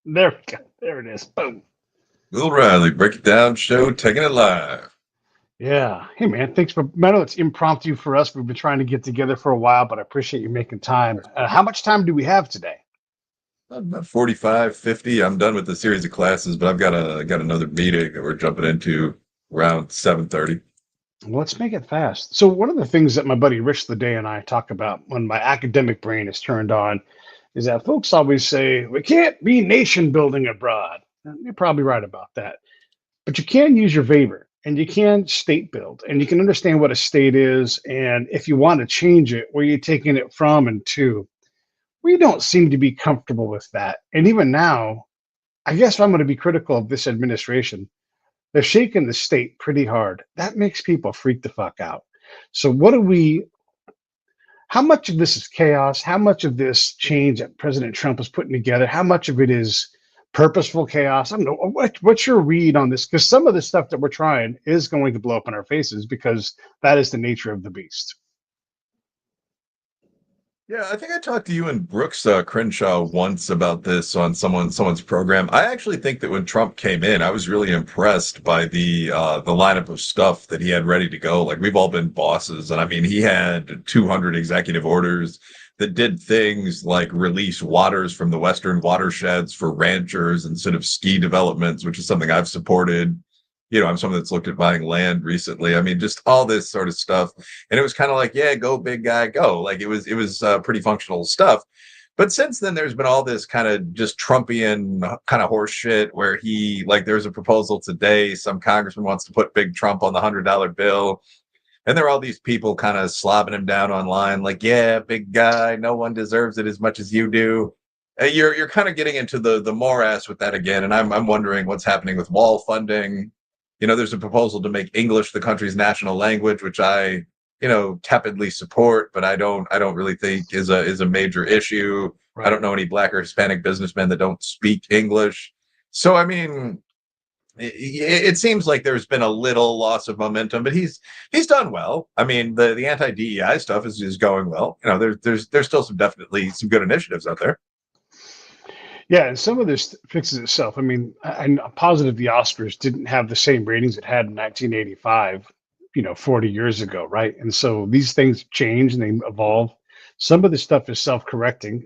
There we go. There it is. Boom. Will Riley, break it down show, taking it live. Yeah. Hey, man. Thanks for. I know it's impromptu for us. We've been trying to get together for a while, but I appreciate you making time. How much time do we have today? About 45, 50. I'm done with the series of classes, but I've got another meeting that we're jumping into around 7:30. Well, let's make it fast. So, one of the things that my buddy Rich the Day and I talk about when my academic brain is turned on is that folks always say, we can't be nation building abroad. And you're probably right about that. But you can use your favor and you can state build and you can understand what a state is. And if you want to change it, where you're taking it from and to, we don't seem to be comfortable with that. And even now, I guess I'm going to be critical of this administration. They're shaking the state pretty hard. That makes people freak the fuck out. So, how much of this is chaos? How much of this change that President Trump is putting together? How much of it is purposeful chaos? I don't know. What's your read on this? Because some of the stuff that we're trying is going to blow up in our faces because that is the nature of the beast. Yeah, I think I talked to you and Brooks Crenshaw once about this on someone's program. I actually think that when Trump came in, I was really impressed by the lineup of stuff that he had ready to go. Like we've all been bosses, and I mean, he had 200 executive orders that did things like release waters from the western watersheds for ranchers instead of ski developments, which is something I've supported. I'm someone that's looked at buying land recently. I mean, just all this sort of stuff. And it was kind of like, yeah, go big guy, go. Like it was pretty functional stuff. But since then, there's been all this kind of just Trumpian kind of horse shit where there's a proposal today. Some congressman wants to put big Trump on the $100 bill. And there are all these people kind of slobbing him down online, like, yeah, big guy, no one deserves it as much as you do. You're kind of getting into the morass with that again. And I'm wondering what's happening with wall funding. There's a proposal to make English the country's national language, which I, tepidly support, but I don't really think is a major issue. I Right. don't know any Black or Hispanic businessmen that don't speak English. So, I mean, it seems like there's been a little loss of momentum, but he's done well. I mean, the anti DEI stuff is going well. There's still definitely some good initiatives out there. Yeah, and some of this fixes itself. I mean, I'm positive the Oscars didn't have the same ratings it had in 1985, 40 years ago, right? And so these things change and they evolve. Some of this stuff is self-correcting.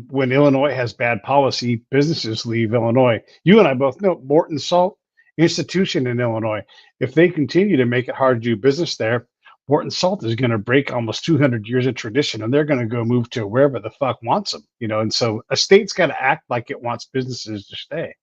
When Illinois has bad policy, businesses leave Illinois. You and I both know Morton Salt institution in Illinois. If they continue to make it hard to do business there, Morton Salt is going to break almost 200 years of tradition, and they're going to go move to wherever the fuck wants them. And so a state's got to act like it wants businesses to stay.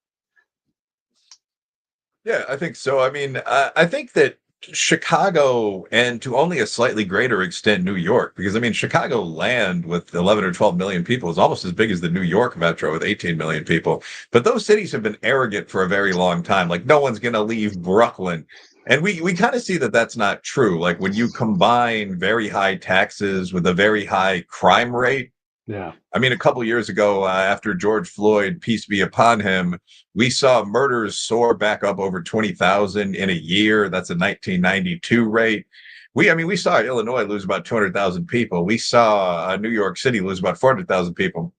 Yeah, I think so. I mean, I think that Chicago and to only a slightly greater extent New York, because I mean, Chicago land with 11 or 12 million people is almost as big as the New York metro with 18 million people. But those cities have been arrogant for a very long time. Like no one's going to leave Brooklyn. And we kind of see that that's not true. Like when you combine very high taxes with a very high crime rate, Yeah. I mean, a couple years ago, after George Floyd, peace be upon him, we saw murders soar back up over 20,000 in a year. That's a 1992 rate. We saw Illinois lose about 200,000 people. We saw New York City lose about 400,000 people.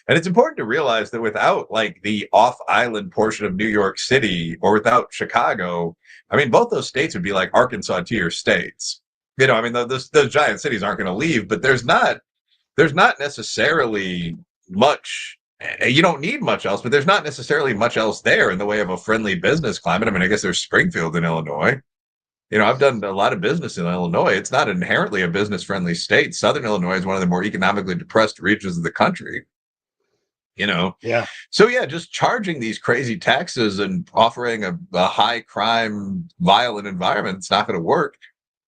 And it's important to realize that without like the off island portion of New York City or without Chicago, I mean, both those states would be like Arkansas tier states. Those giant cities aren't going to leave, but there's not necessarily much. You don't need much else, but there's not necessarily much else there in the way of a friendly business climate. I mean, I guess there's Springfield in Illinois. I've done a lot of business in Illinois. It's not inherently a business friendly state. Southern Illinois is one of the more economically depressed regions of the country. You know, Yeah. so yeah, just charging these crazy taxes and offering a high crime, violent environment, it's not going to work.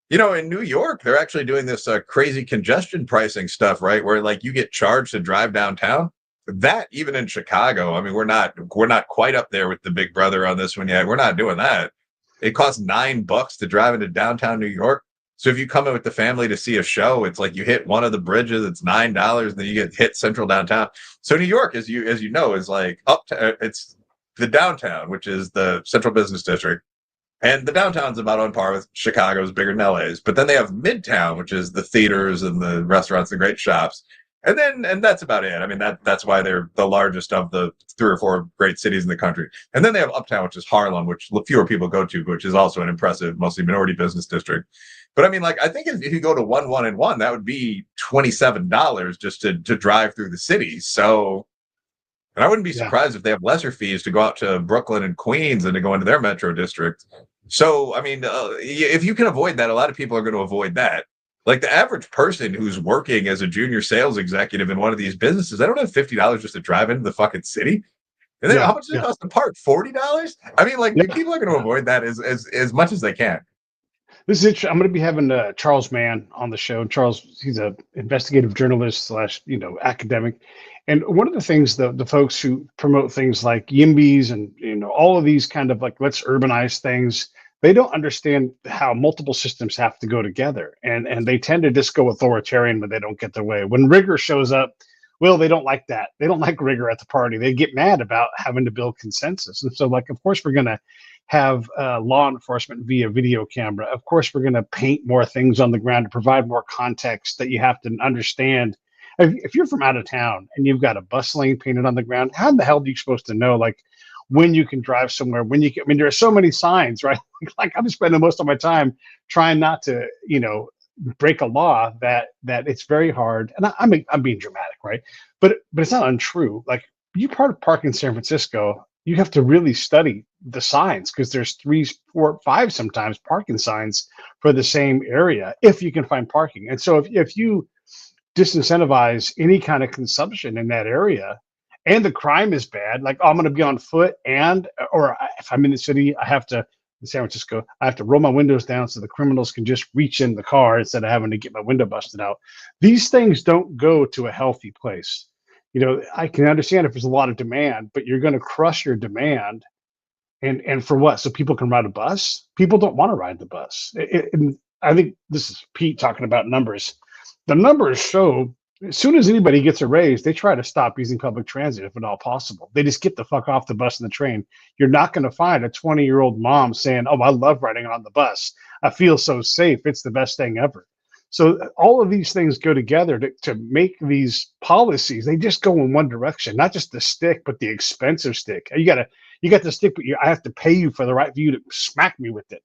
In New York, they're actually doing this crazy congestion pricing stuff, right? Where like you get charged to drive downtown. That even in Chicago, I mean, we're not quite up there with the Big Brother on this one yet. We're not doing that. It costs $9 to drive into downtown New York. So if you come in with the family to see a show, it's like you hit one of the bridges, it's $9, and then you get hit central downtown. So New York, as you know, is like up to it's the downtown, which is the central business district. And the downtown's about on par with Chicago's, bigger than LA's. But then they have Midtown, which is the theaters and the restaurants and great shops. And that's about it. I mean, that's why they're the largest of the 3 or 4 great cities in the country. And then they have Uptown, which is Harlem, which fewer people go to, which is also an impressive, mostly minority business district. But I mean, like, I think if you go to 111, that would be $27 just to drive through the city. So, and I wouldn't be Yeah. surprised if they have lesser fees to go out to Brooklyn and Queens and to go into their metro district. So, I mean, if you can avoid that, a lot of people are going to avoid that. Like the average person who's working as a junior sales executive in one of these businesses, I don't have $50 just to drive into the fucking city. And then Yeah. how much does it Yeah. cost to park? $40? I mean, like Yeah. people are going to avoid that as much as they can. This is interesting. I'm going to be having Charles Mann on the show. Charles, he's a investigative journalist slash academic, and one of the things the folks who promote things like YIMBYs and all of these kind of like let's urbanize things, they don't understand how multiple systems have to go together, and they tend to just go authoritarian when they don't get their way. When rigor shows up, well, they don't like that. They don't like rigor at the party. They get mad about having to build consensus, and so like of course we're going to have law enforcement via video camera. Of course, we're going to paint more things on the ground to provide more context that you have to understand. If you're from out of town and you've got a bus lane painted on the ground, how in the hell are you supposed to know, like, when you can drive somewhere, when you can? I mean, there are so many signs, right? Like, I'm spending most of my time trying not to, break a law that it's very hard. And I'm being dramatic, right? But it's not untrue. Like, you park in San Francisco, you have to really study the signs because there's 3, 4, 5 sometimes parking signs for the same area if you can find parking. And so if you disincentivize any kind of consumption in that area and the crime is bad, like, oh, I'm going to be on foot, and or if I'm in the city, I have to in San Francisco, I have to roll my windows down so the criminals can just reach in the car instead of having to get my window busted out. These things don't go to a healthy place. I can understand if there's a lot of demand, but you're going to crush your demand. And for what? So people can ride a bus? People don't want to ride the bus. And I think this is Pete talking about numbers. The numbers show as soon as anybody gets a raise, they try to stop using public transit if at all possible. They just get the fuck off the bus and the train. You're not going to find a 20-year-old mom saying, "Oh, I love riding on the bus. I feel so safe. It's the best thing ever." So all of these things go together to make these policies. They just go in one direction, not just the stick, but the expensive stick. You got the stick, but I have to pay you for the right for you to smack me with it.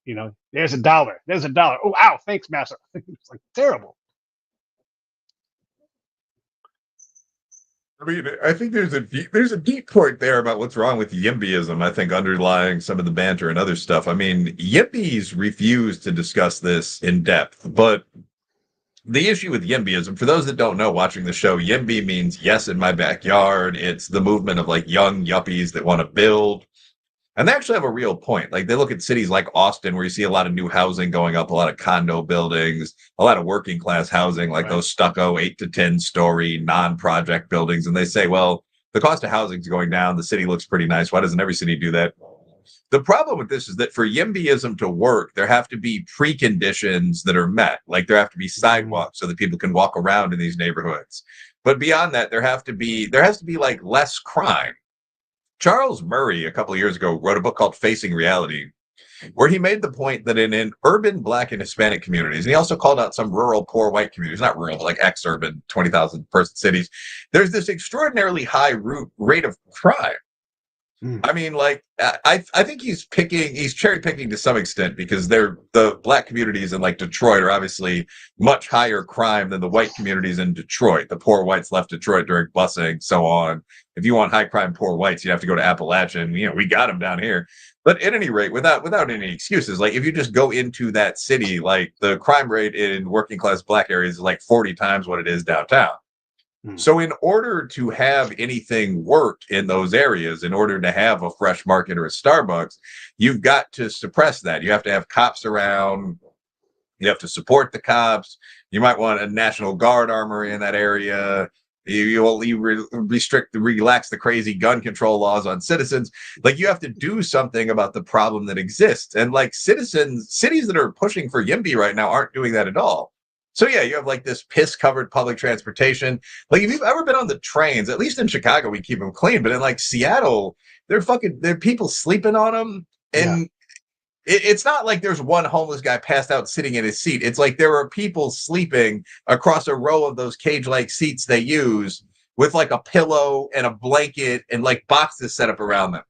There's a dollar. There's a dollar. Oh, ow! Thanks, master. It's like terrible. I mean, I think there's a deep point there about what's wrong with YIMBYism. I think underlying some of the banter and other stuff. I mean, YIMBYs refuse to discuss this in depth, but the issue with YIMBYism, for those that don't know, watching the show, YIMBY means yes in my backyard. It's the movement of like young yuppies that want to build. And they actually have a real point. Like they look at cities like Austin, where you see a lot of new housing going up, a lot of condo buildings, a lot of working class housing, like those stucco 8 to 10 story non-project buildings. And they say, well, the cost of housing is going down. The city looks pretty nice. Why doesn't every city do that? The problem with this is that for YIMBYism to work, there have to be preconditions that are met. Like there have to be sidewalks so that people can walk around in these neighborhoods. But beyond that, there has to be like less crime. Charles Murray, a couple of years ago, wrote a book called Facing Reality, where he made the point that in urban Black and Hispanic communities, and he also called out some rural poor white communities, not rural, but like ex-urban 20,000 person cities, there's this extraordinarily high rate of crime. I mean, like, I think he's cherry picking to some extent because the Black communities in like Detroit are obviously much higher crime than the white communities in Detroit. The poor whites left Detroit during busing, so on. If you want high crime poor whites, you have to go to Appalachian. We got them down here. But at any rate, without any excuses, like if you just go into that city, like the crime rate in working class Black areas is like 40 times what it is downtown. So in order to have anything work in those areas, in order to have a fresh market or a Starbucks, you've got to suppress that. You have to have cops around. You have to support the cops. You might want a National Guard armory in that area. You relax the crazy gun control laws on citizens. Like you have to do something about the problem that exists. And like cities that are pushing for YIMBY right now aren't doing that at all. So yeah, you have like this piss-covered public transportation. Like if you've ever been on the trains, at least in Chicago, we keep them clean. But in like Seattle, there are people sleeping on them. And it's not like there's one homeless guy passed out sitting in his seat. It's like there are people sleeping across a row of those cage-like seats they use with like a pillow and a blanket and like boxes set up around them.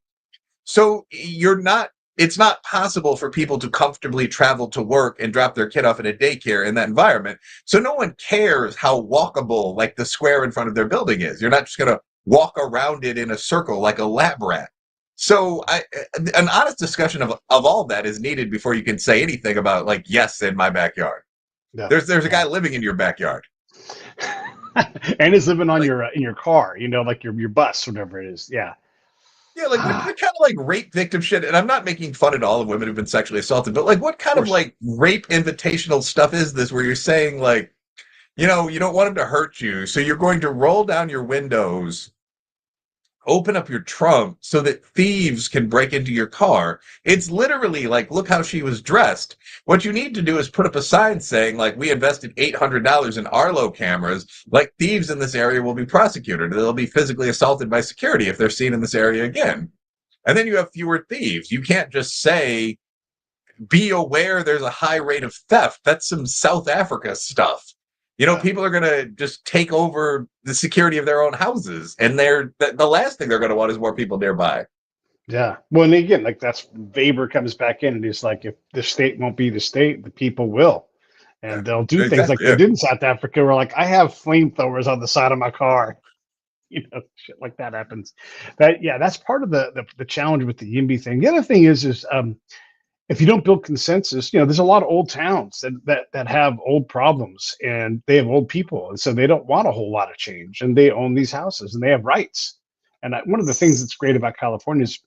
So it's not possible for people to comfortably travel to work and drop their kid off at a daycare in that environment. So no one cares how walkable like the square in front of their building is. You're not just going to walk around it in a circle like a lab rat. So an honest discussion of all that is needed before you can say anything about like, yes, in my backyard. Yeah, There's a yeah. guy living in your backyard. And it's living on Like, your in your car, like your bus, whatever it is. Yeah. yeah, like what kind of like rape victim shit? And I'm not making fun at all of women who've been sexually assaulted, but like what Of kind of course. like rape invitational stuff is this where you're saying like, you don't want him to hurt you, so you're going to roll down your windows, open up your trunk so that thieves can break into your car. It's literally like, look how she was dressed. What you need to do is put up a sign saying, like, we invested $800 in Arlo cameras. Like, thieves in this area will be prosecuted. They'll be physically assaulted by security if they're seen in this area again. And then you have fewer thieves. You can't just say, be aware there's a high rate of theft. That's some South Africa stuff. Yeah. People are going to just take over the security of their own houses. And the last thing they're going to want is more people nearby. Yeah. Well, and again, like that's Weber comes back in and he's like, if the state won't be the state, the people will. Yeah, And they'll do things like exactly. they Yeah. did in South Africa, where like I have flamethrowers on the side of my car. Shit like that happens. That's part of the challenge with the YIMBY thing. The other thing is if you don't build consensus, there's a lot of old towns that have old problems and they have old people, and so they don't want a whole lot of change, and they own these houses and they have rights. And one of the things that's great about California is,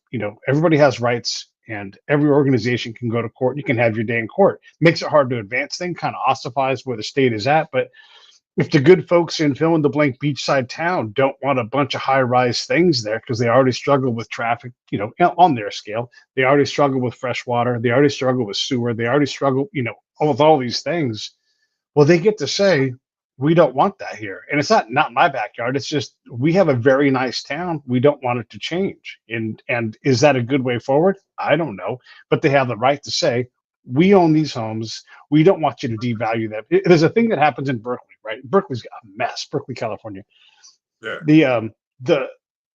everybody has rights, and every organization can go to court. You can have your day in court. Makes it hard to advance things, kind of ossifies where the state is at, but if the good folks in fill in the blank beachside town don't want a bunch of high rise things there because they already struggle with traffic, on their scale, they already struggle with fresh water, they already struggle with sewer, they already struggle, with all these things. Well, they get to say, we don't want that here. And it's not my backyard. It's just we have a very nice town. We don't want it to change. And is that a good way forward? I don't know. But they have the right to say, we own these homes. We don't want you to devalue them. There's a thing that happens in Berkeley, right? Berkeley's a mess, Berkeley, California. Yeah.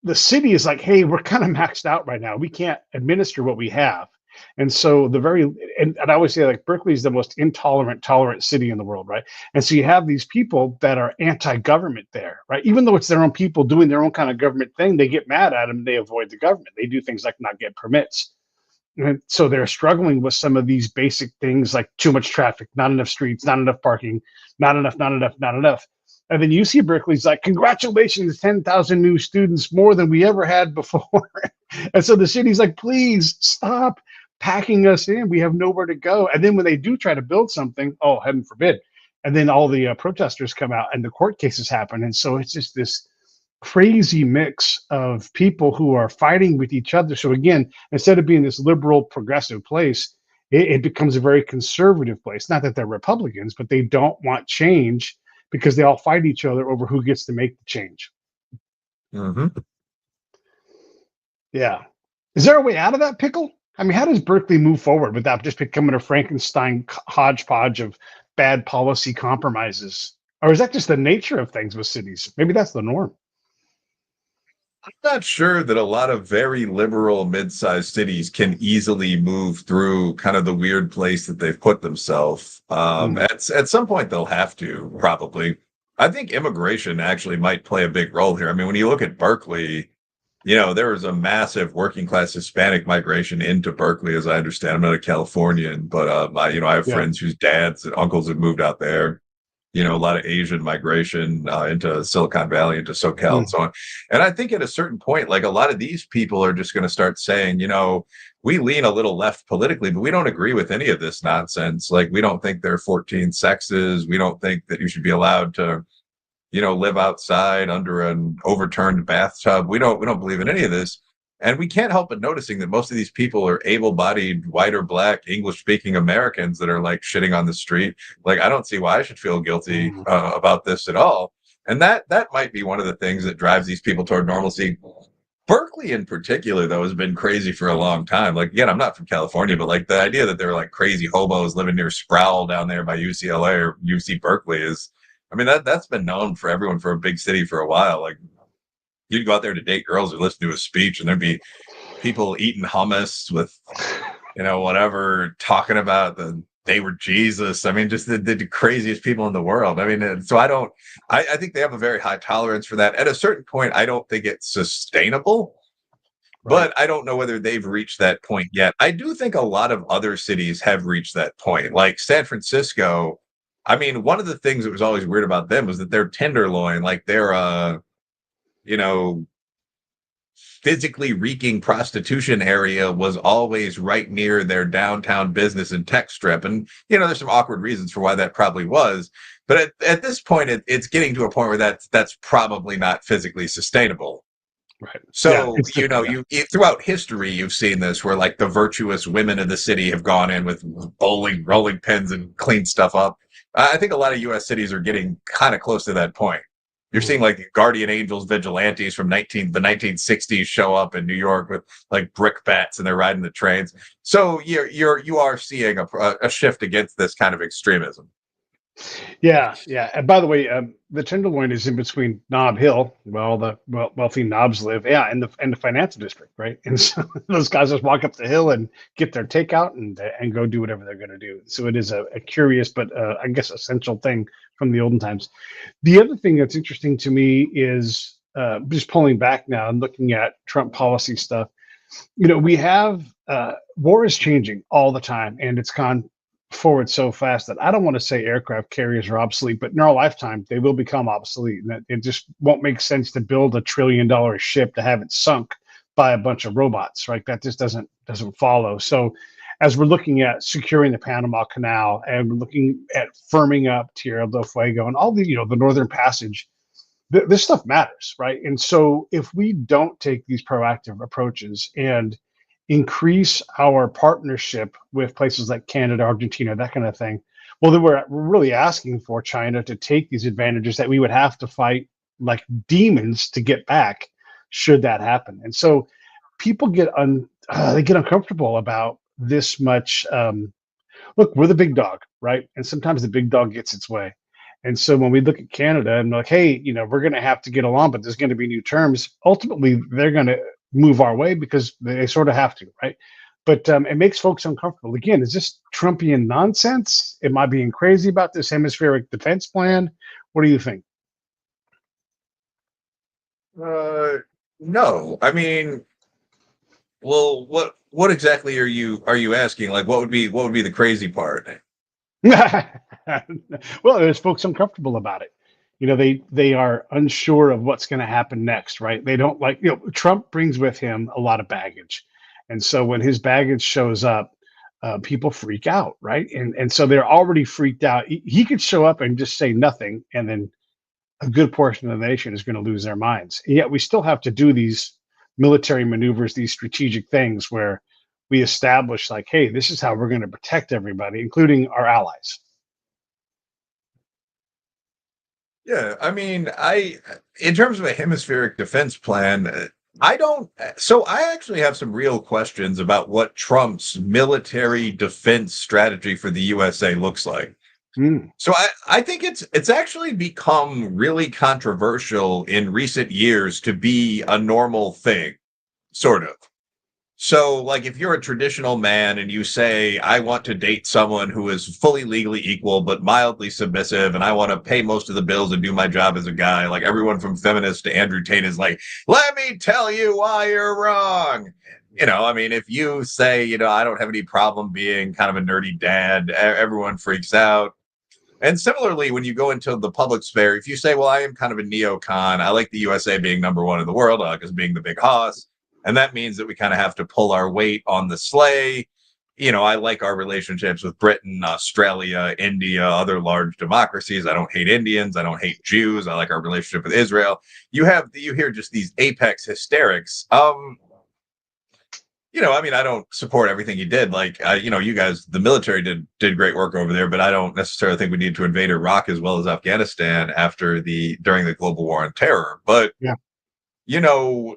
The city is like, hey, we're kind of maxed out right now. We can't administer what we have. And so and I always say, like, Berkeley is the most tolerant city in the world, right? And so you have these people that are anti-government there, right? Even though it's their own people doing their own kind of government thing, they get mad at them. They avoid the government. They do things like not get permits. And so they're struggling with some of these basic things like too much traffic, not enough streets, not enough parking, not enough. And then UC Berkeley's like, congratulations, 10,000 new students, more than we ever had before. And so the city's like, please stop packing us in. We have nowhere to go. And then when they do try to build something, oh, heaven forbid. And then all the protesters come out and the court cases happen. And so it's just this crazy mix of people who are fighting with each other. So again, instead of being this liberal progressive place, it becomes a very conservative place. Not that they're Republicans, but they don't want change because they all fight each other over who gets to make the change. Mm-hmm. Yeah. Is there a way out of that pickle? I mean, how does Berkeley move forward without just becoming a Frankenstein hodgepodge of bad policy compromises? Or is that just the nature of things with cities? Maybe that's the norm. I'm not sure that a lot of very liberal mid-sized cities can easily move through kind of the weird place that they've put themselves. At some point, they'll have to, probably. I think immigration actually might play a big role here. I mean, when you look at Berkeley, there was a massive working class Hispanic migration into Berkeley, as I understand. I'm not a Californian, but I have friends whose dads and uncles have moved out there. A lot of Asian migration into Silicon Valley, into SoCal, and so on. And I think at a certain point, like a lot of these people are just going to start saying, we lean a little left politically, but we don't agree with any of this nonsense. Like, we don't think there are 14 sexes. We don't think that you should be allowed to, live outside under an overturned bathtub. We don't believe in any of this. And we can't help but noticing that most of these people are able-bodied, white or black, English-speaking Americans that are like shitting on the street. Like, I don't see why I should feel guilty about this at all. And that might be one of the things that drives these people toward normalcy. Berkeley in particular, though, has been crazy for a long time. Like, again, I'm not from California, but like the idea that there were like crazy hobos living near Sproul down there by UCLA or UC Berkeley is, I mean, that's been known for everyone for a big city for a while. Like, you'd go out there to date girls or listen to a speech, and there'd be people eating hummus with, whatever, talking about they were Jesus. I mean, just the craziest people in the world. I mean, so I think they have a very high tolerance for that. At a certain point, I don't think it's sustainable, Right. but I don't know whether they've reached that point yet. I do think a lot of other cities have reached that point, like San Francisco. I mean, one of the things that was always weird about them was that their tenderloin, like their, you know, physically reeking prostitution area was always right near their downtown business and tech strip. And, there's some awkward reasons for why that probably was. But at this point, it's getting to a point where that's probably not physically sustainable. Right. Yeah. So, throughout history, you've seen this where like the virtuous women of the city have gone in with bowling, rolling pins and cleaned stuff up. I think a lot of U.S. cities are getting kind of close to that point. You're seeing like guardian angels, vigilantes from the 1960s show up in New York with like brick bats and they're riding the trains. So you are seeing a shift against this kind of extremism. Yeah, yeah. And by the way, the Tenderloin is in between Nob Hill, where all the wealthy knobs live. Yeah, and the financial district, right? And so those guys just walk up the hill and get their takeout and go do whatever they're going to do. So it is a curious but I guess essential thing from the olden times. The other thing that's interesting to me is just pulling back now and looking at Trump policy stuff. We have war is changing all the time, and it's gone forward so fast that I don't want to say aircraft carriers are obsolete, but in our lifetime they will become obsolete, and that it just won't make sense to build $1 trillion ship to have it sunk by a bunch of robots, right? That just doesn't follow. So, as we're looking at securing the Panama Canal and we're looking at firming up Tierra del Fuego and all the Northern Passage, this stuff matters, right? And so, if we don't take these proactive approaches and increase our partnership with places like Canada, Argentina, that kind of thing, well, then we're really asking for China to take these advantages that we would have to fight like demons to get back, should that happen. And so people they get uncomfortable about this much. Look, we're the big dog, right? And sometimes the big dog gets its way. And so when we look at Canada and like, hey, we're going to have to get along, but there's going to be new terms. Ultimately, they're going to move our way because they sort of have to, right? But it makes folks uncomfortable. Again, is this Trumpian nonsense? Am I being crazy about this hemispheric defense plan? What do you think? Uh, no, I mean, well, what exactly are you asking? Like, what would be the crazy part? Well, there's folks uncomfortable about it. They are unsure of what's going to happen next, right? They don't like, Trump brings with him a lot of baggage. And so when his baggage shows up, people freak out, right? And so they're already freaked out. He could show up and just say nothing, and then a good portion of the nation is going to lose their minds. And yet we still have to do these military maneuvers, these strategic things where we establish like, hey, this is how we're going to protect everybody, including our allies. Yeah, I mean, in terms of a hemispheric defense plan, I don't. So I actually have some real questions about what Trump's military defense strategy for the USA looks like. Mm, So I think it's actually become really controversial in recent years to be a normal thing, sort of. So, like, if you're a traditional man and you say, I want to date someone who is fully legally equal but mildly submissive, and I want to pay most of the bills and do my job as a guy, like everyone from feminist to Andrew Tate is like, let me tell you why you're wrong. I mean, if you say, I don't have any problem being kind of a nerdy dad, everyone freaks out. And similarly, when you go into the public sphere, if you say, well, I am kind of a neocon, I like the USA being number one in the world, I like us being the big hoss. And that means that we kind of have to pull our weight on the sleigh. I like our relationships with Britain, Australia, India, other large democracies. I don't hate Indians. I don't hate Jews. I like our relationship with Israel. You hear just these apex hysterics. I mean, I don't support everything he did. Like, you guys, the military did great work over there, but I don't necessarily think we need to invade Iraq as well as Afghanistan during the global war on terror. But, yeah. you know,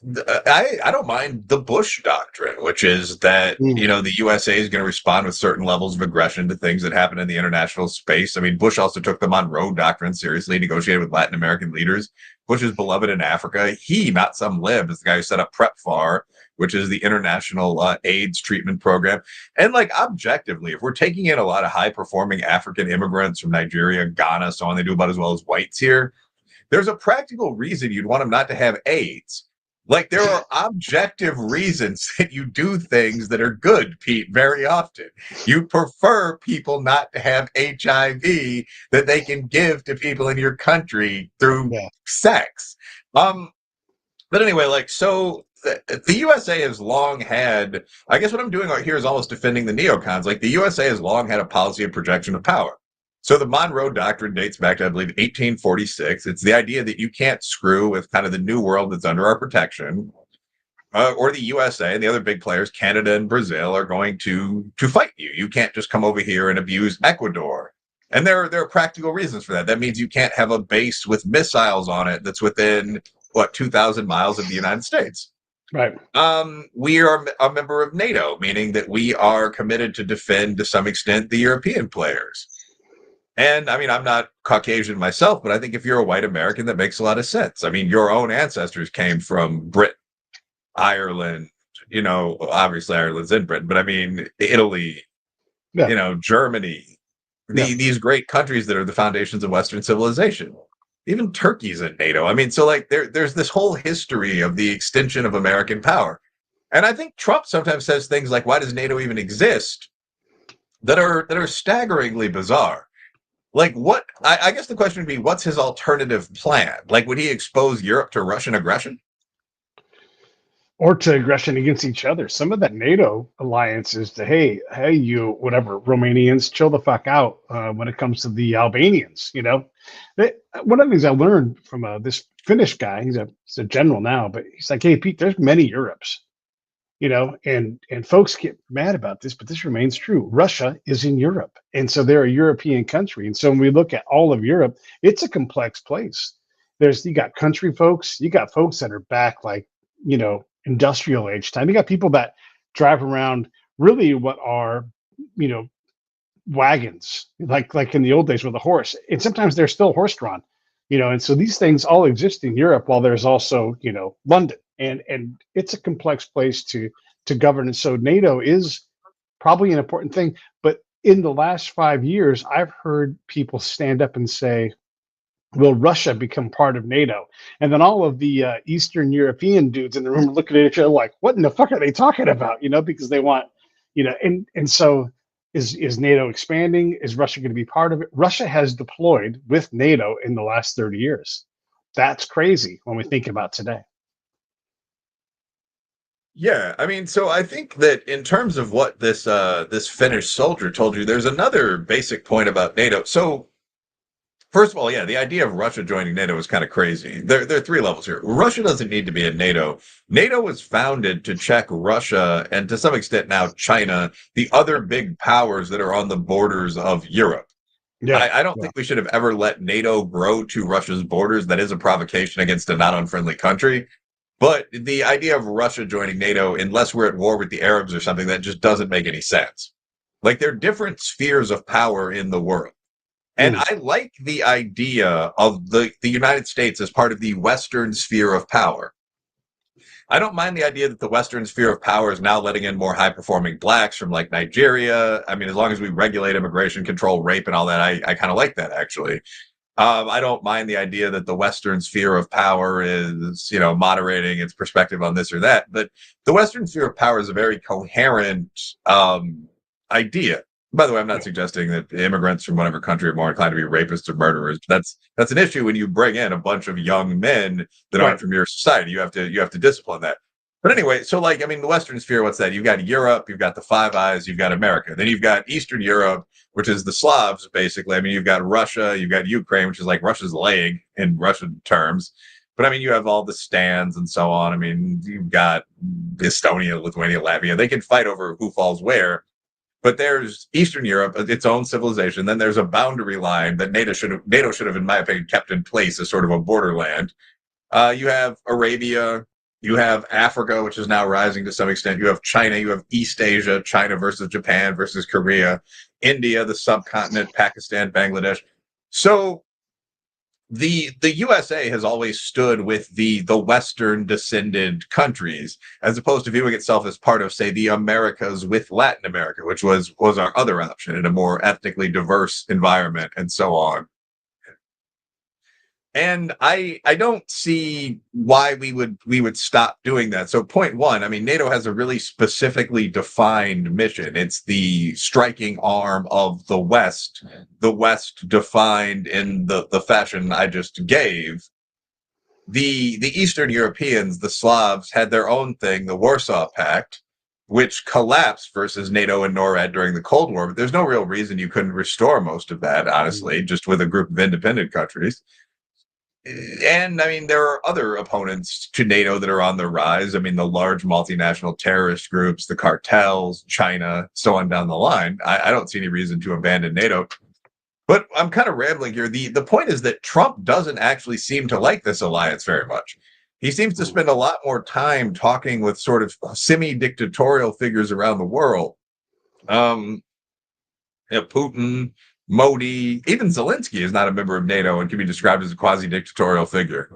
I don't mind the Bush doctrine, which is that, Mm, the USA is going to respond with certain levels of aggression to things that happen in the international space. I mean, Bush also took the Monroe Doctrine seriously, negotiated with Latin American leaders. Bush is beloved in Africa. He, not some lib, is the guy who set up PrEPFAR, which is the international AIDS treatment program. And like objectively, if we're taking in a lot of high performing African immigrants from Nigeria, Ghana, so on, they do about as well as whites here. There's a practical reason you'd want them not to have AIDS. Like there are objective reasons that you do things that are good, Pete, very often. You prefer people not to have HIV that they can give to people in your country through yeah, sex. Um, but anyway, like, so the USA has long had, I guess what I'm doing out here is almost defending the neocons. Like, the USA has long had a policy of projection of power. So the Monroe Doctrine dates back to, I believe, 1846. It's the idea that you can't screw with kind of the new world that's under our protection. Or the USA and the other big players, Canada and Brazil, are going to fight you. You can't just come over here and abuse Ecuador. And there are practical reasons for that. That means you can't have a base with missiles on it that's within 2,000 miles of the United States. right. We are a member of NATO, meaning that we are committed to defend to some extent the European players. And I mean, I'm not Caucasian myself, but I think if you're a white American, that makes a lot of sense. I mean, your own ancestors came from Britain, Ireland, obviously Ireland's in Britain, but I mean, Italy, Yeah, Germany, yeah. these great countries that are the foundations of Western civilization. Even Turkey's in NATO. I mean, so like there's this whole history of the extension of American power. And I think Trump sometimes says things like, why does NATO even exist? That are staggeringly bizarre. Like what I guess the question would be, what's his alternative plan? Like, would he expose Europe to Russian aggression? Or to aggression against each other. Some of that NATO alliance is to, hey, you whatever Romanians, chill the fuck out when it comes to the Albanians. One of the things I learned from this Finnish guy, he's a general now, but he's like, hey Pete, there's many Europes. And folks get mad about this, but this remains true. Russia is in Europe, and so they're a European country. And so when we look at all of Europe, it's a complex place. You got country folks, you got folks that are back like industrial age time. You got people that drive around really what are you know wagons, like in the old days with a horse, and sometimes they're still horse drawn. And so these things all exist in Europe, while there's also London, and it's a complex place to govern. And so NATO is probably an important thing. But in the last 5 years, I've heard people stand up and say, will Russia become part of NATO? And then all of the Eastern European dudes in the room are looking at each other like, what in the fuck are they talking about? Because they want, and so is NATO expanding? Is Russia going to be part of it? Russia has deployed with NATO in the last 30 years. That's crazy when we think about today. Yeah, I mean, so I think that in terms of what this Finnish soldier told you, there's another basic point about NATO. So first of all, yeah, the idea of Russia joining NATO is kind of crazy. There are three levels here. Russia doesn't need to be in NATO. NATO was founded to check Russia and to some extent now China, the other big powers that are on the borders of Europe. Yeah, I don't yeah. think we should have ever let NATO grow to Russia's borders. That is a provocation against a not unfriendly country. But the idea of Russia joining NATO, unless we're at war with the Arabs or something, that just doesn't make any sense. Like, there are different spheres of power in the world. And Mm, I like the idea of the United States as part of the Western sphere of power. I don't mind the idea that the Western sphere of power is now letting in more high performing blacks from like Nigeria. I mean, as long as we regulate immigration, control rape, and all that, I kind of like that actually. I don't mind the idea that the Western sphere of power is, moderating its perspective on this or that. But the Western sphere of power is a very coherent idea. By the way, I'm not yeah, suggesting that immigrants from whatever country are more inclined to be rapists or murderers. That's an issue when you bring in a bunch of young men that aren't right. from your society. You have to discipline that. But anyway, so like, I mean, the Western sphere, what's that? You've got Europe, you've got the Five Eyes, you've got America. Then you've got Eastern Europe, which is the Slavs, basically. I mean, you've got Russia, you've got Ukraine, which is like Russia's leg in Russian terms. But I mean, you have all the stands and so on. I mean, you've got Estonia, Lithuania, Latvia. They can fight over who falls where. But there's Eastern Europe, its own civilization. Then there's a boundary line that NATO should have, in my opinion, kept in place as sort of a borderland. You have Arabia, You have Africa, which is now rising to some extent. You have China. You have East Asia, China versus Japan versus Korea, India, the subcontinent, Pakistan, Bangladesh. So the USA has always stood with the Western descended countries, as opposed to viewing itself as part of, say, the Americas with Latin America, which was our other option in a more ethnically diverse environment, and so on. And I don't see why we would stop doing that. So point one, I mean, NATO has a really specifically defined mission. It's the striking arm of the West defined in the fashion I just gave. The Eastern Europeans, the Slavs, had their own thing, the Warsaw Pact, which collapsed versus NATO and NORAD during the Cold War. But there's no real reason you couldn't restore most of that, honestly, just with a group of independent countries. And I mean, there are other opponents to NATO that are on the rise. I mean, the large multinational terrorist groups, the cartels, China, so on down the line. I don't see any reason to abandon NATO. But I'm kind of rambling here. The point is that Trump doesn't actually seem to like this alliance very much. He seems to spend a lot more time talking with sort of semi-dictatorial figures around the world. Um, Putin, Modi, even Zelensky is not a member of NATO and can be described as a quasi-dictatorial figure.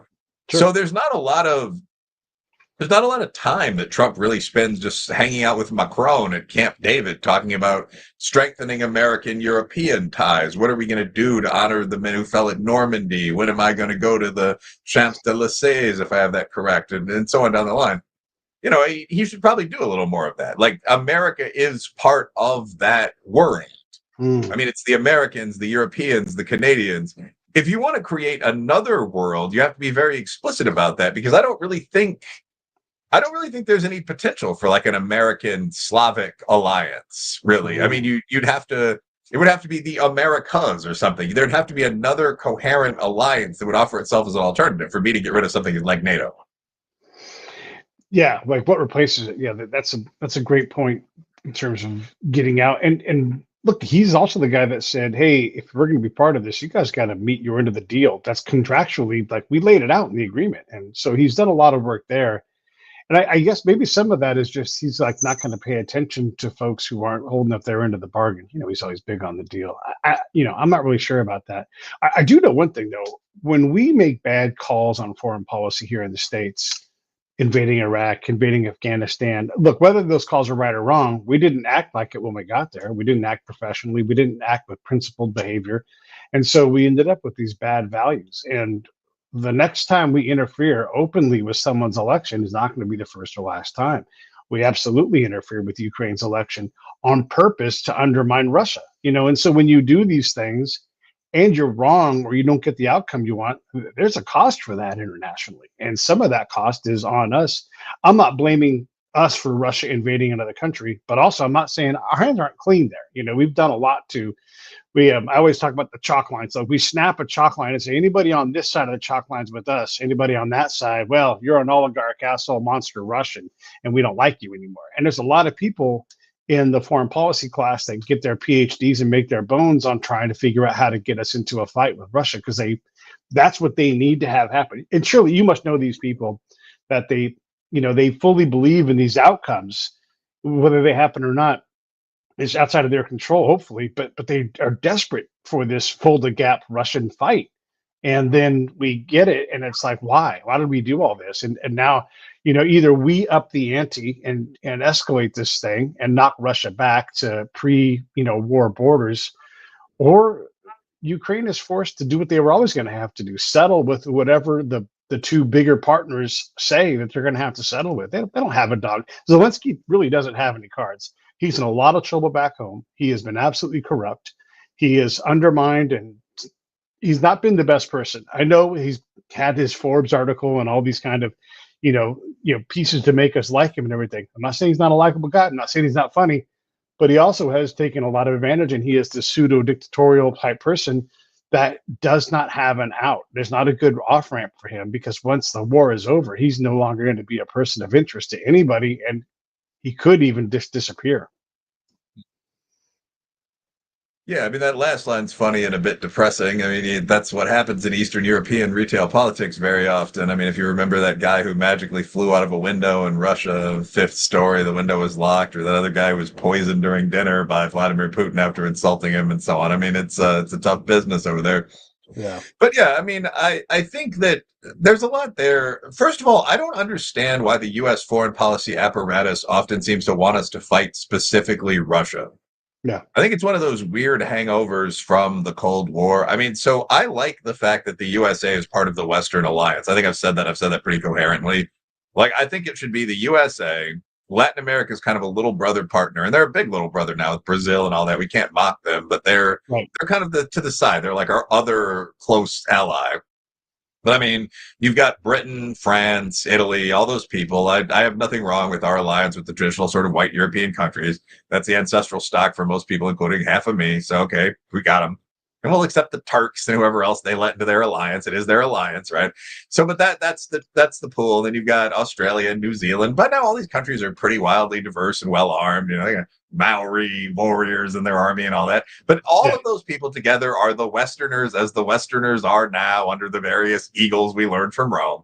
Sure. So there's not a lot of time that Trump really spends just hanging out with Macron at Camp David talking about strengthening American European ties. What are we going to do to honor the men who fell at Normandy? When am I going to go to the Champs-Élysées, if I have that correct, and so on down the line? He should probably do a little more of that. Like, America is part of that world. I mean, it's the Americans, the Europeans, the Canadians. If you want to create another world, you have to be very explicit about that, because I don't really think there's any potential for like an American Slavic alliance, really. I mean, it would have to be the Americas or something. There'd have to be another coherent alliance that would offer itself as an alternative for me to get rid of something like NATO. Yeah, like what replaces it? Yeah, that's a great point in terms of getting out. And look, he's also the guy that said, "Hey, if we're going to be part of this, you guys got to meet your end of the deal." That's contractually, like, we laid it out in the agreement, and so he's done a lot of work there. And I guess maybe some of that is just he's like not going to pay attention to folks who aren't holding up their end of the bargain. He's always big on the deal. I'm not really sure about that. I do know one thing though: when we make bad calls on foreign policy here in the states, invading Iraq, invading Afghanistan. Look, whether those calls are right or wrong, we didn't act like it when we got there. We didn't act professionally. We didn't act with principled behavior. And so we ended up with these bad values. And the next time we interfere openly with someone's election is not going to be the first or last time. We absolutely interfered with Ukraine's election on purpose to undermine Russia. And so when you do these things, and you're wrong or you don't get the outcome you want, there's a cost for that internationally. And some of that cost is on us. I'm not blaming us for Russia invading another country, but also I'm not saying our hands aren't clean there. We've done a lot to, I always talk about the chalk line. So if we snap a chalk line and say, anybody on this side of the chalk lines with us, anybody on that side, well, you're an oligarch, asshole, monster Russian, and we don't like you anymore. And there's a lot of people in the foreign policy class that get their PhDs and make their bones on trying to figure out how to get us into a fight with Russia, because that's what they need to have happen. And surely you must know these people that they fully believe in these outcomes, whether they happen or not is outside of their control, hopefully, but they are desperate for this full the gap Russian fight. And then we get it, and it's like, why did we do all this? And now, either we up the ante and escalate this thing and knock Russia back to war borders, or Ukraine is forced to do what they were always going to have to do: settle with whatever the two bigger partners say that they're going to have to settle with. They don't have a dog. Zelensky really doesn't have any cards. He's in a lot of trouble back home. He has been absolutely corrupt. He is undermined, and he's not been the best person. I know he's had his Forbes article and all these kind of, pieces to make us like him and everything. I'm not saying he's not a likable guy. I'm not saying he's not funny, but he also has taken a lot of advantage, and he is the pseudo dictatorial type person that does not have an out. There's not a good off ramp for him, because once the war is over, he's no longer going to be a person of interest to anybody, and he could even disappear. Yeah, I mean, that last line's funny and a bit depressing. I mean, that's what happens in Eastern European retail politics very often. I mean, if you remember that guy who magically flew out of a window in Russia, fifth story, the window was locked, or that other guy was poisoned during dinner by Vladimir Putin after insulting him and so on. I mean, it's a tough business over there. Yeah. But yeah, I mean, I think that there's a lot there. First of all, I don't understand why the U.S. foreign policy apparatus often seems to want us to fight specifically Russia. Yeah. I think it's one of those weird hangovers from the Cold War. I mean, so I like the fact that the USA is part of the Western Alliance. I think I've said that. I've said that pretty coherently. Like, I think it should be the USA. Latin America is kind of a little brother partner, and they're a big little brother now with Brazil and all that. We can't mock them, but they're Right. they're kind of to the side. They're like our other close ally. But I mean, you've got Britain, France, Italy, all those people. I have nothing wrong with our alliance with the traditional sort of white European countries. That's the ancestral stock for most people, including half of me. So, okay, we got them. And we'll accept the Turks and whoever else they let into their alliance. It is their alliance, right? So, but that's the pool. And then you've got Australia and New Zealand. But now all these countries are pretty wildly diverse and well armed. You know, they got Maori warriors in their army and all that. But all Yeah. of those people together are the Westerners as the Westerners are now under the various eagles we learned from Rome.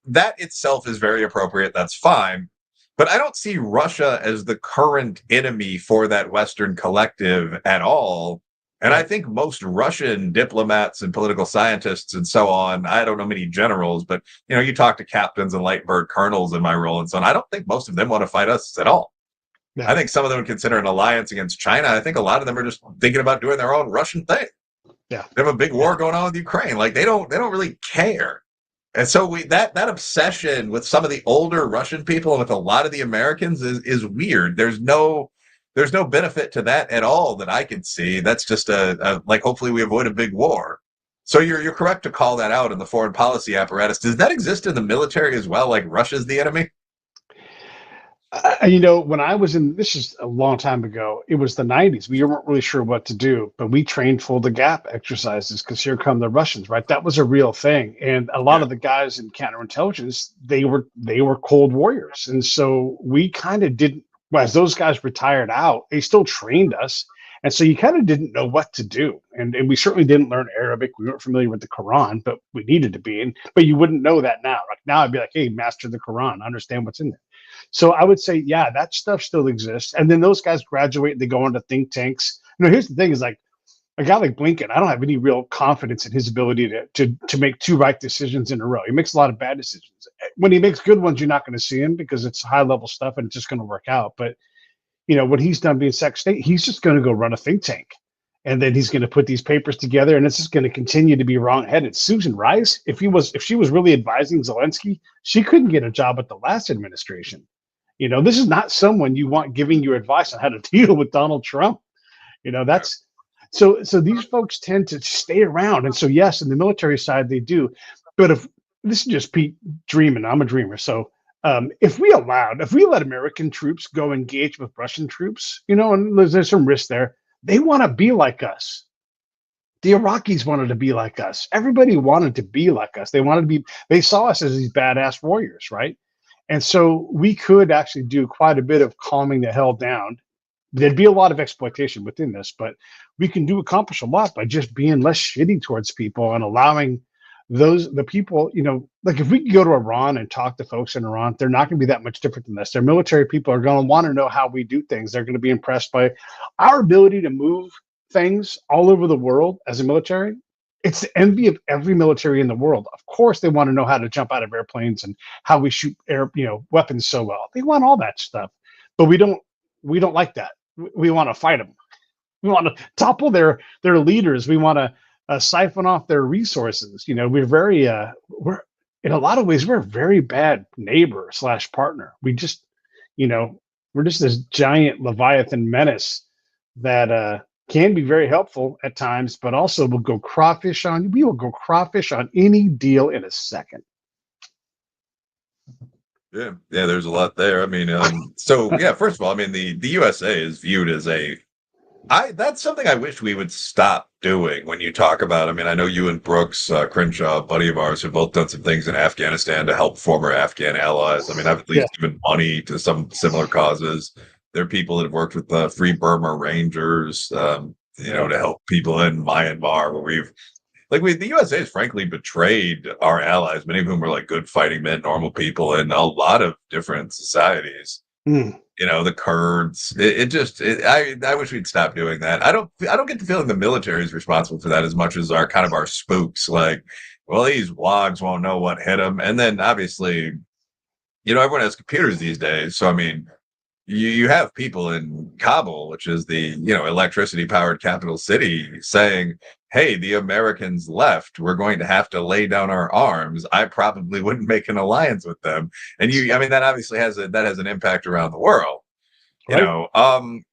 That itself is very appropriate. That's fine. But I don't see Russia as the current enemy for that Western collective at all. And I Right. think most Russian diplomats and political scientists and so on, I don't know many generals, but you talk to captains and light bird colonels in my role and so on. I don't think most of them want to fight us at all. Yeah. I think some of them would consider an alliance against China. I think a lot of them are just thinking about doing their own Russian thing. Yeah. They have a big Yeah. war going on with Ukraine. Like they don't really care. And so that obsession with some of the older Russian people and with a lot of the Americans is weird. There's no benefit to that at all that I can see. That's just a like hopefully we avoid a big war. So you're correct to call that out in the foreign policy apparatus. Does that exist in the military as well? Like Russia's the enemy? When I was in, this is a long time ago, it was the 90s. We weren't really sure what to do, but we trained full the gap exercises because here come the Russians, right? That was a real thing. And a lot Yeah. of the guys in counterintelligence, they were cold warriors. And so we kind of didn't, well, as those guys retired out, they still trained us. And so you kind of didn't know what to do. And we certainly didn't learn Arabic. We weren't familiar with the Quran, but we needed to be. But you wouldn't know that now. Like now I'd be like, hey, master the Quran, understand what's in there. So I would say, yeah, that stuff still exists. And then those guys graduate and they go into think tanks. Here's the thing: is like a guy like Blinken, I don't have any real confidence in his ability to make two right decisions in a row. He makes a lot of bad decisions. When he makes good ones, you're not going to see him because it's high level stuff and it's just going to work out. But what he's done being Sec State, he's just going to go run a think tank. And then he's going to put these papers together, and it's just going to continue to be wrong-headed. Susan Rice, if she was really advising Zelensky, she couldn't get a job at the last administration. This is not someone you want giving you advice on how to deal with Donald Trump. Yeah. That's so these folks tend to stay around. And so yes, in the military side they do. But if this is just Pete dreaming, I'm a dreamer. So if we let American troops go engage with Russian troops, and there's some risk there, they want to be like us. The Iraqis wanted to be like us. Everybody wanted to be like us. They saw us as these badass warriors, right? And so we could actually do quite a bit of calming the hell down. There'd be a lot of exploitation within this, but we can accomplish a lot by just being less shitty towards people and allowing the people, like if we could go to Iran and talk to folks in Iran, they're not going to be that much different than us. Their military people are going to want to know how we do things. They're going to be impressed by our ability to move things all over the world as a military. It's the envy of every military in the world. Of course, they want to know how to jump out of airplanes and how we shoot weapons so well. They want all that stuff, but we don't. We don't like that. We want to fight them. We want to topple their leaders. We want to siphon off their resources. We're in a lot of ways we're a very bad neighbor slash partner. We're just this giant Leviathan menace that can be very helpful at times, but also will go crawfish on. We will go crawfish on any deal in a second. Yeah, yeah, there's a lot there. I mean, so yeah, first of all, I mean, the USA is viewed as that's something I wish we would stop doing when you talk about. I mean, I know you and Brooks Crenshaw, a buddy of ours, have both done some things in Afghanistan to help former Afghan allies. I mean, I've at Yeah, least given money to some similar causes. They're people that have worked with the Free Burma Rangers, Yeah. to help people in Myanmar, where the USA has frankly betrayed our allies, many of whom were like good fighting men, normal people in a lot of different societies. Mm. The Kurds. I wish we'd stop doing that. I don't get the feeling the military is responsible for that as much as our spooks. Like, well, these wogs won't know what hit them, and then obviously, everyone has computers these days. So I mean, you have people in Kabul, which is the electricity powered capital city, saying, "Hey, the Americans left. We're going to have to lay down our arms. I probably wouldn't make an alliance with them." And I mean, that obviously has an impact around the world. You Right. know, um,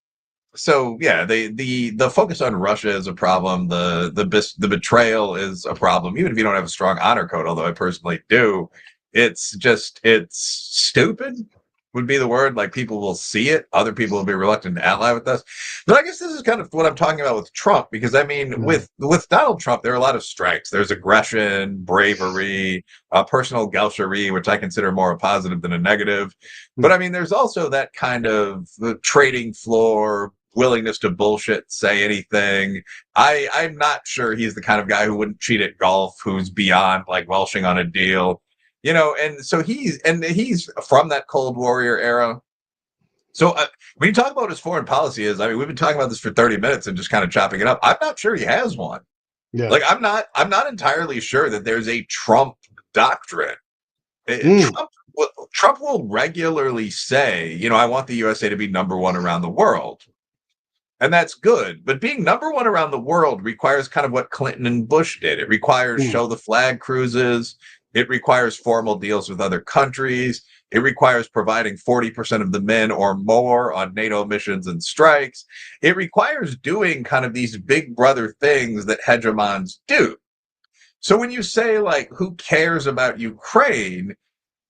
so yeah, the focus on Russia is a problem. The betrayal is a problem, even if you don't have a strong honor code. Although I personally do, it's stupid would be the word. Like people will see it, other people will be reluctant to ally with us. But I guess this is kind of what I'm talking about with Trump, because I mean, Mm. with Donald Trump, there are a lot of strengths. There's aggression, bravery, personal gaucherie, which I consider more a positive than a negative. But Mm. I mean, there's also that kind of trading floor willingness to bullshit, say anything. I'm not sure he's the kind of guy who wouldn't cheat at golf, who's beyond like welshing on a deal. And so he's from that Cold Warrior era. So when you talk about his foreign policy I mean, we've been talking about this for 30 minutes and just kind of chopping it up. I'm not sure he has one. Yeah. Like I'm not entirely sure that there's a Trump doctrine. Mm. Trump will regularly say, I want the USA to be number one around the world. And that's good. But being number one around the world requires kind of what Clinton and Bush did. It requires Mm. show the flag cruises. It requires formal deals with other countries. It requires providing 40% of the men or more on NATO missions and strikes. It requires doing kind of these big brother things that hegemons do. So when you say, like, who cares about Ukraine?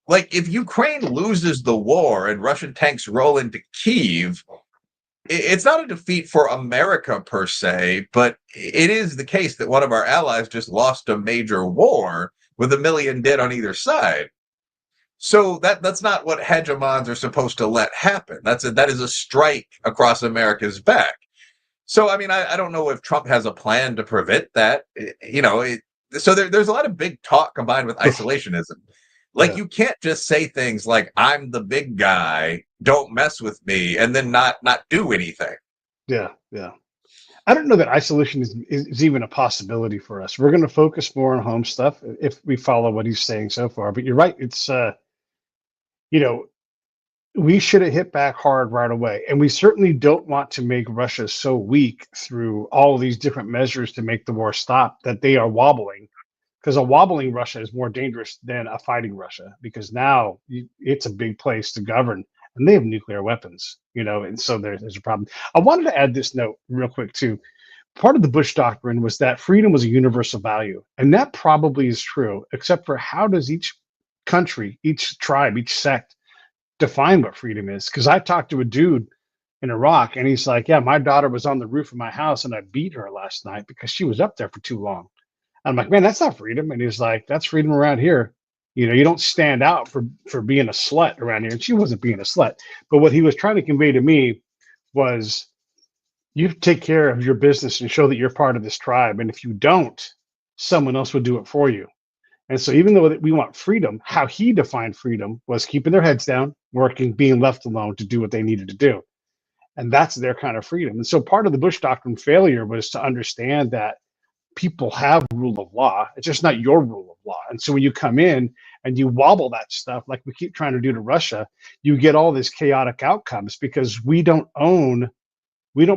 Like, if Ukraine loses the war and Russian tanks roll into Kyiv, it's not a defeat for America per se, but it is the case that one of our allies just lost a major war with a million dead on either side. So that's not what hegemons are supposed to let happen. That is a strike across America's back. So I mean, I don't know if Trump has a plan to prevent that. So there's a lot of big talk combined with isolationism. Like Yeah. you can't just say things like "I'm the big guy, don't mess with me," and then not do anything. Yeah. Yeah. I don't know that isolation is even a possibility for us. We're going to focus more on home stuff if we follow what he's saying so far. But you're right. It's, you know, we should have hit back hard right away. And we certainly don't want to make Russia so weak through all these different measures to make the war stop that they are wobbling. Because a wobbling Russia is more dangerous than a fighting Russia, because now it's a big place to govern and they have nuclear weapons, and so there's a problem. I wanted to add this note real quick, too. Part of the Bush doctrine was that freedom was a universal value. And that probably is true, except for how does each country, each tribe, each sect define what freedom is? Because I talked to a dude in Iraq and he's like, yeah, my daughter was on the roof of my house and I beat her last night because she was up there for too long. I'm like, man, that's not freedom. And he's like, that's freedom around here. You don't stand out for being a slut around here. And she wasn't being a slut. But what he was trying to convey to me was you take care of your business and show that you're part of this tribe. And if you don't, someone else will do it for you. And so even though we want freedom, how he defined freedom was keeping their heads down, working, being left alone to do what they needed to do. And that's their kind of freedom. And so part of the Bush doctrine failure was to understand that people have rule of law. It's just not your rule of law. And so when you come in and you wobble that stuff, like we keep trying to do to Russia, you get all these chaotic outcomes because we don't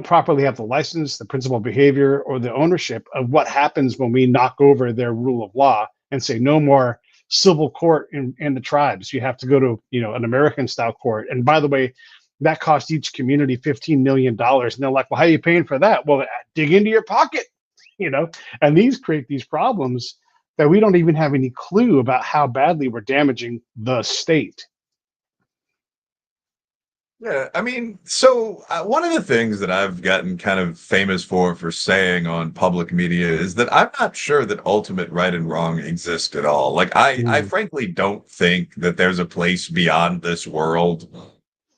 properly have the license, the principal behavior, or the ownership of what happens when we knock over their rule of law and say no more civil court in the tribes. You have to go to an American style court. And by the way, that cost each community $15 million. And they're like, well, how are you paying for that? Well, dig into your pocket, and these create these problems that we don't even have any clue about how badly we're damaging the state. Yeah, I mean, so one of the things that I've gotten kind of famous for saying on public media is that I'm not sure that ultimate right and wrong exist at all. Like, I Mm. frankly don't think that there's a place beyond this world.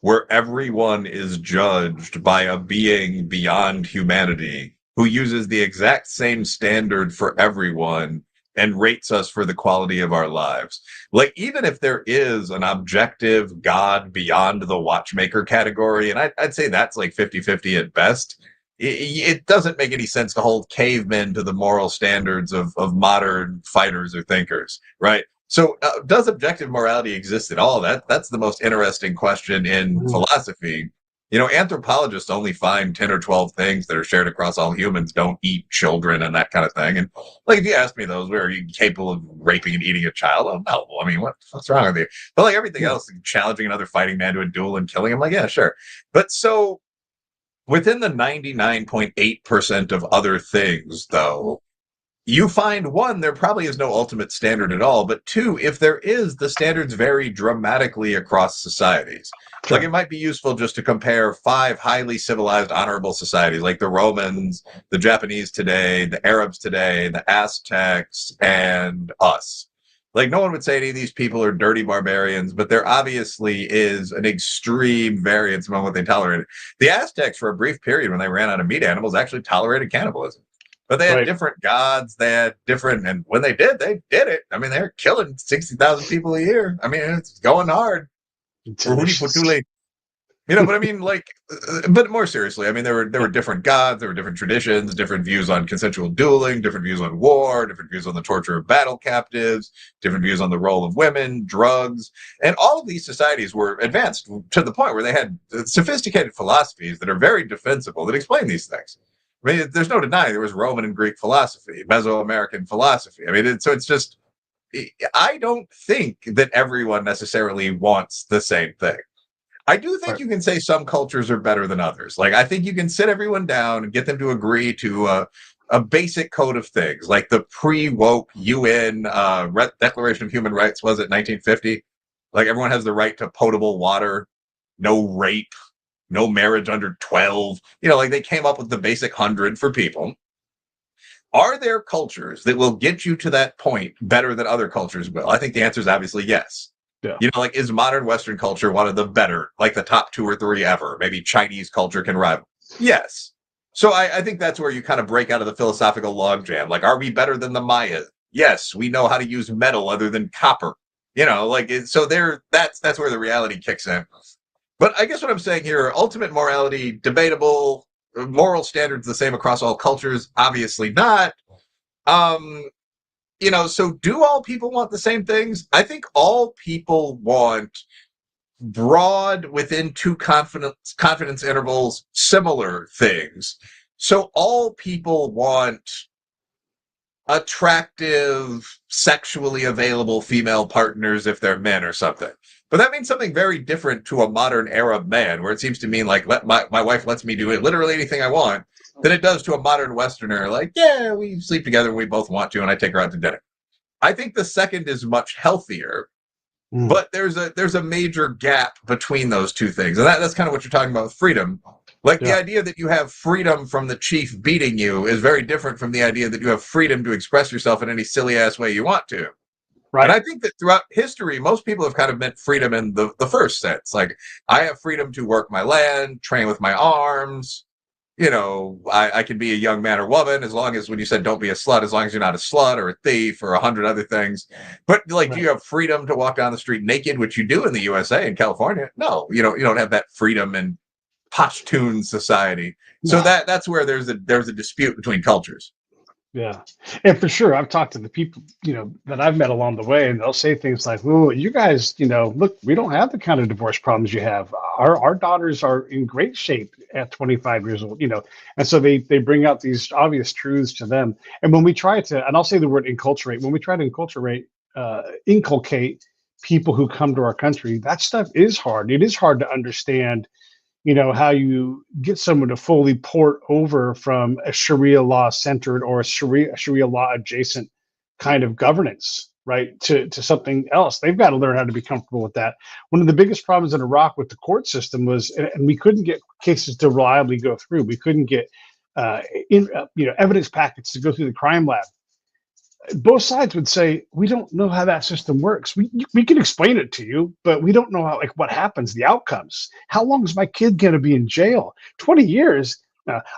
where everyone is judged by a being beyond humanity who uses the exact same standard for everyone and rates us for the quality of our lives. Like, even if there is an objective God beyond the watchmaker category, and I'd say that's like 50-50 at best, it doesn't make any sense to hold cavemen to the moral standards of modern fighters or thinkers, right? So, does objective morality exist at all? That's the most interesting question in Mhm. philosophy. Anthropologists only find 10 or 12 things that are shared across all humans. Don't eat children and that kind of thing. And like, if you ask me those, where are you capable of raping and eating a child? Oh, no. I mean, what's wrong with you? But like everything Yeah, else, challenging another fighting man to a duel and killing him, like, yeah, sure. But so within the 99.8% of other things, though, you find one, there probably is no ultimate standard at all. But two, if there is, the standards vary dramatically across societies. Like, it sure. might be useful just to compare five highly civilized, honorable societies, like the Romans, the Japanese today, the Arabs today, the Aztecs, and us. Like, no one would say any of these people are dirty barbarians, but there obviously is an extreme variance among what they tolerated. The Aztecs, for a brief period when they ran out of meat animals, actually tolerated cannibalism. But they had Right. different gods. They had different, and when they did it. I mean, they're killing 60,000 people a year. I mean, it's going hard. Delicious. But I mean, like, but more seriously, I mean, there were different gods, there were different traditions, different views on consensual dueling, different views on war, different views on the torture of battle captives, different views on the role of women, drugs, and all of these societies were advanced to the point where they had sophisticated philosophies that are very defensible that explain these things. I mean, there's no denying there was Roman and Greek philosophy, Mesoamerican philosophy. I mean, so it's just, I don't think that everyone necessarily wants the same thing. I do think Right. you can say some cultures are better than others. Like, I think you can sit everyone down and get them to agree to a basic code of things, like the pre-woke UN Declaration of Human Rights, was it 1950? Like, everyone has the right to potable water, no rape, no marriage under 12. Like, they came up with the basic 100 for people. Are there cultures that will get you to that point better than other cultures will? I think the answer is obviously yes. Yeah. Like, is modern Western culture one of the better, like the top two or three ever? Maybe Chinese culture can rival. Yes. So I think that's where you kind of break out of the philosophical logjam. Like, are we better than the Maya? Yes, we know how to use metal other than copper. So that's where the reality kicks in. But I guess what I'm saying here, ultimate morality, debatable, moral standards the same across all cultures, obviously not. Um, so do all people want the same things? I think all people want broad, within two confidence intervals, similar things. So all people want attractive, sexually available female partners if they're men or something. But that means something very different to a modern Arab man, where it seems to mean like, my wife lets me do it literally anything I want, than it does to a modern Westerner, like, yeah, we sleep together when we both want to, and I take her out to dinner. I think the second is much healthier, Mm. but there's a major gap between those two things, and that's kind of what you're talking about with freedom. Like, the Yeah. idea that you have freedom from the chief beating you is very different from the idea that you have freedom to express yourself in any silly ass way you want to. And Right. I think that throughout history, most people have kind of meant freedom in the first sense. Like, I have freedom to work my land, train with my arms. I can be a young man or woman, as long as, when you said don't be a slut, as long as you're not a slut or a thief or 100 other things. But like, do Right. you have freedom to walk down the street naked, which you do in the USA and California? No, you don't have that freedom in Pashtun society. So No. that's where there's a dispute between cultures. Yeah. And for sure, I've talked to the people, that I've met along the way, and they'll say things like, "Oh, you guys, look, we don't have the kind of divorce problems you have. Our daughters are in great shape at 25 years old." And so they bring out these obvious truths to them. And when we try to, and I'll say the word inculturate, when we try to inculcate people who come to our country, that stuff is hard. It is hard to understand, how you get someone to fully port over from a Sharia law centered or a Sharia law adjacent kind of governance, right, to something else. They've got to learn how to be comfortable with that. One of the biggest problems in Iraq with the court system was, and we couldn't get cases to reliably go through. We couldn't get, evidence packets to go through the crime lab. both sides would say, we don't know how that system works. We can explain it to you, but we don't know how, like, what happens, the outcomes. How long is my kid going to be in jail? 20 years.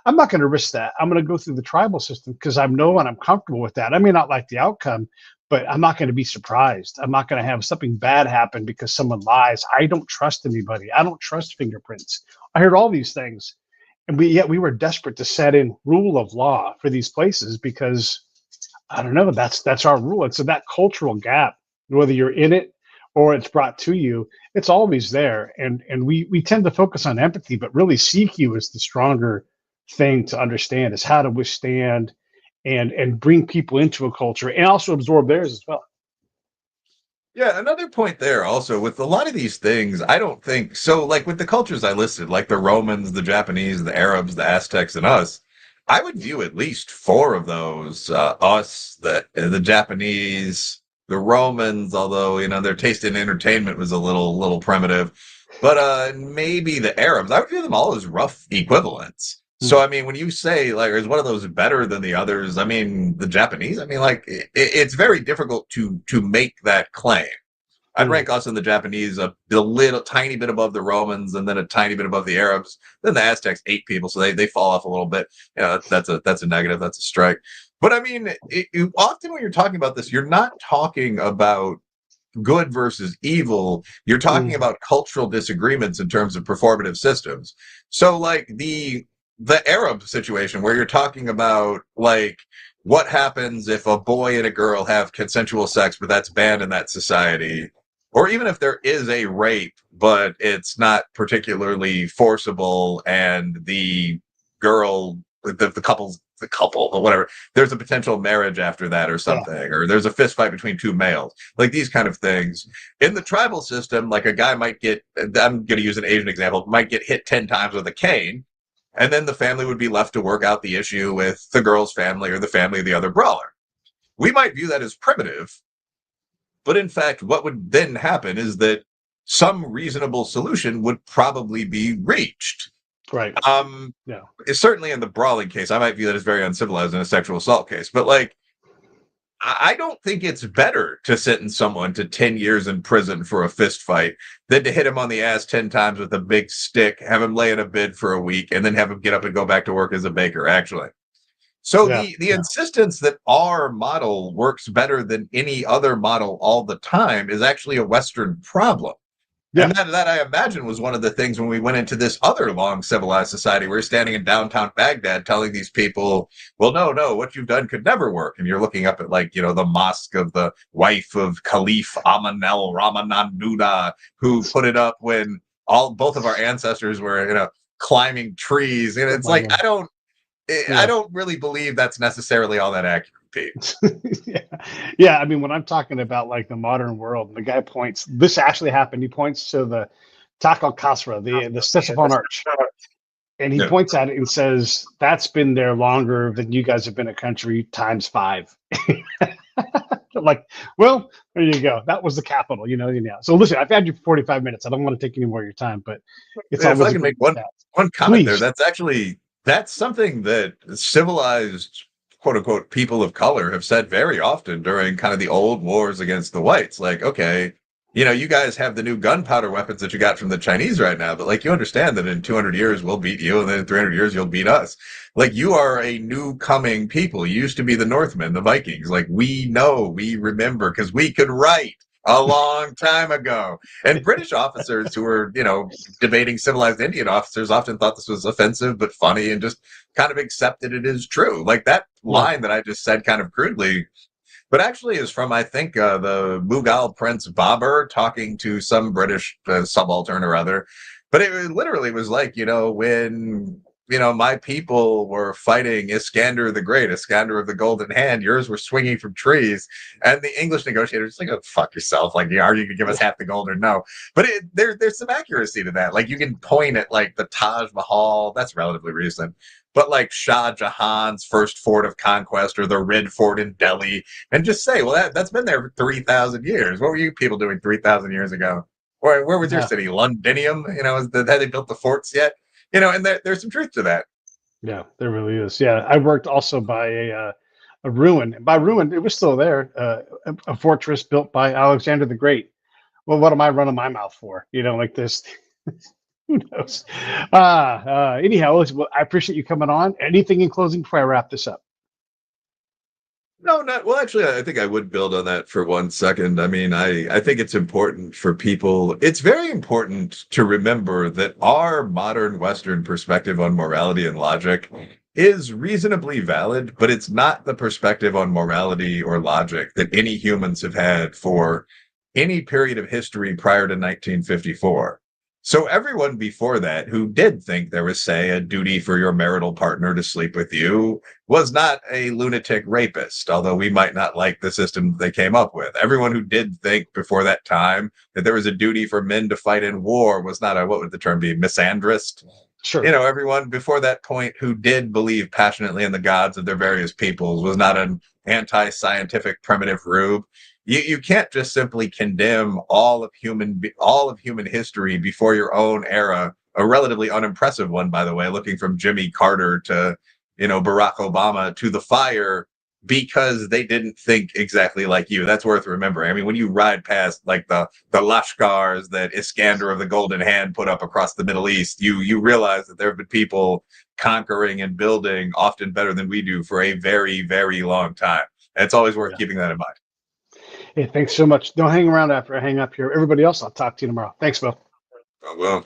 I'm not going to risk that. I'm going to go through the tribal system because I know and I'm comfortable with that. I may not like the outcome, but I'm not going to be surprised. I'm not going to have something bad happen because someone lies. I don't trust anybody. I don't trust fingerprints. I heard all these things, and yet we were desperate to set in rule of law for these places because I don't know. That's our rule. And so that cultural gap, whether you're in it or it's brought to you, it's always there. And we tend to focus on empathy, but really CQ is the stronger thing to understand, is how to withstand and bring people into a culture and also absorb theirs as well. Yeah, another point there also with a lot of these things, I don't think so. Like with the cultures I listed, like the Romans, the Japanese, the Arabs, the Aztecs, and us, I would view at least four of those us, the Japanese, the Romans, although their taste in entertainment was a little primitive, but maybe the Arabs, I would view them all as rough equivalents. So Mm, I mean, when you say like, is one of those better than the others? I mean, the Japanese. I mean, like, it's very difficult to make that claim. I'd mm, rank us and the Japanese a little tiny bit above the Romans, and then a tiny bit above the Arabs. Then the Aztecs, 8 people, so they fall off a little bit. That's a negative. That's a strike. But I mean, often when you're talking about this, you're not talking about good versus evil. You're talking mm, about cultural disagreements in terms of performative systems. So like the Arab situation where you're talking about like what happens if a boy and a girl have consensual sex, but that's banned in that society, or even if there is a rape, but it's not particularly forcible, and the girl, the couple, or whatever, there's a potential marriage after that or yeah. something, or there's a fist fight between two males, like these kind of things. In the tribal system, like a guy might get, I'm going to use an Asian example, might get hit 10 times with a cane, and then the family would be left to work out the issue with the girl's family or the family of the other brawler. We might view that as primitive, but in fact, what would then happen is that some reasonable solution would probably be reached. Right. Um, Yeah. Certainly in the brawling case, I might view that as very uncivilized in a sexual assault case, but like, I don't think it's better to sentence someone to 10 years in prison for a fist fight than to hit him on the ass 10 times with a big stick, have him lay in a bed for a week, and then have him get up and go back to work as a baker, actually. So Yeah. the Yeah. insistence that our model works better than any other model all the time is actually a Western problem. And Yeah. that I imagine was one of the things when we went into this other long civilized society. We're standing in downtown Baghdad telling these people, well, no, what you've done could never work. And you're looking up at like, the mosque of the wife of Caliph Aman al Ramanan Nuda, who put it up when both of our ancestors were, climbing trees. And Oh it's my like, God. I Yeah. don't really believe that's necessarily all that accurate, Pete. Yeah. Yeah. I mean, when I'm talking about like the modern world, the guy points, this actually happened. He points to the Takal Kasra, the Sisyphon Arch, and he Yeah. points at it and says, that's been there longer than you guys have been a country times five. Like, well, there you go. That was the capital, So listen, I've had you for 45 minutes. I don't want to take any more of your time, but it's If I always a can make great one chat. one comment there, Please. that's something that civilized quote unquote people of color have said very often during kind of the old wars against the whites. Like, okay, you guys have the new gunpowder weapons that you got from the Chinese right now, but like you understand that in 200 years we'll beat you, and then in 300 years you'll beat us. Like you are a new coming people. You used to be the Northmen, the Vikings. Like we know, we remember because we could write a long time ago. And British officers who were, debating civilized Indian officers often thought this was offensive but funny and just kind of accepted it as true. Like that Yeah. line that I just said kind of crudely, but actually is from, I think, the Mughal Prince Babur talking to some British subaltern or other. But it literally was like, when, my people were fighting Iskander the Great, Iskander of the Golden Hand, yours were swinging from trees. And the English negotiators like, oh, fuck yourself. Like, are you going to give us half the gold or no? But there's some accuracy to that. Like, you can point at, like, the Taj Mahal. That's relatively recent. But, like, Shah Jahan's first fort of conquest or the Red Fort in Delhi, and just say, well, that's been there for 3,000 years. What were you people doing 3,000 years ago? Where was your Yeah. city? Londinium? Had they built the forts yet? And there's some truth to that. Yeah. There really is. Yeah. I worked also by a ruin. And by ruin, it was still there, a fortress built by Alexander the Great. Well, what am I running my mouth for? Like this. Who knows? Anyhow, listen, well, I appreciate you coming on. Anything in closing before I wrap this up? No, not well. Actually, I think I would build on that for 1 second. I mean, I think it's important for people. It's very important to remember that our modern Western perspective on morality and logic is reasonably valid, but it's not the perspective on morality or logic that any humans have had for any period of history prior to 1954. So everyone before that who did think there was, say, a duty for your marital partner to sleep with you was not a lunatic rapist, although we might not like the system they came up with. Everyone who did think before that time that there was a duty for men to fight in war was not a, what would the term be, misandrist? Sure. Everyone before that point who did believe passionately in the gods of their various peoples was not an anti-scientific primitive rube. You can't just simply condemn all of human history before your own era, a relatively unimpressive one, by the way, looking from Jimmy Carter to Barack Obama to the fire, because they didn't think exactly like you. That's worth remembering. I mean, when you ride past like the Lashkars that Iskander of the Golden Hand put up across the Middle East, you realize that there have been people conquering and building often better than we do for a very, very long time. And it's always worth Yeah. keeping that in mind. Hey, thanks so much. Don't hang around after I hang up here. Everybody else, I'll talk to you tomorrow. Thanks, Bill. Well,